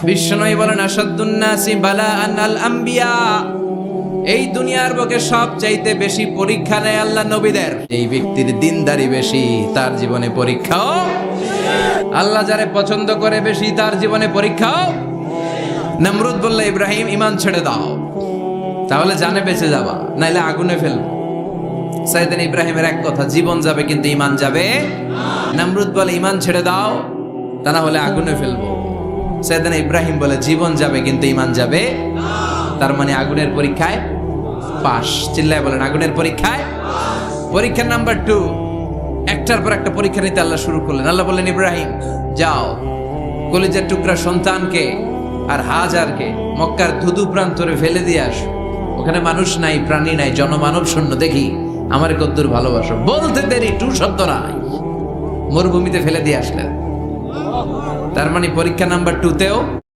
বিশ্বনবী বলেন আসাদুন নাসি বালাআন আল আম্বিয়া, এই দুনিয়ার বুকে সব চাইতে বেশি পরীক্ষা নেয় আল্লাহ নবীদের। এই ব্যক্তির দিনদারি বেশি, তার জীবনে পরীক্ষাও। আল্লাহ যারে পছন্দ করে বেশি, তার জীবনে পরীক্ষাও। নমরুদ বলল, ইব্রাহিম ঈমান ছেড়ে দাও, তাহলে জানে বেঁচে যাবা, নাইলে আগুনে ফেলবো। সাইয়েদনা ইব্রাহিমের এক কথা, জীবন যাবে কিন্তু ঈমান যাবে। নমরুদ বলে, ঈমান ছেড়ে দাও, তা না হলে আগুনে ফেলবো। সাইয়েদনা ইব্রাহিম বলে, জীবন যাবে কিন্তু ঈমান যাবে। তার মানে আগুনের পরীক্ষায় পাস। চিল্লায় বলেন, আগুনের পরীক্ষায়। পরীক্ষা নাম্বার 2, একটার পর একটা পরীক্ষা নিতে আল্লাহ শুরু করলেন। আল্লাহ বললেন, ইব্রাহিম যাও, কলিজার টুকরা সন্তানকে আর হাজারকে মক্কার ধুধু প্রান্তরে ফেলে দিয়ে আসো। ওখানে মানুষ নাই, প্রাণী নাই, জনমানব শূন্য, দেখি আমার কদ্দুর ভালোবাসো। বলতে দেরি, টু শব্দ নাই, মরুভূমিতে ফেলে দিয়ে আসলেন। তার মানে পরীক্ষা নাম্বার 2তেও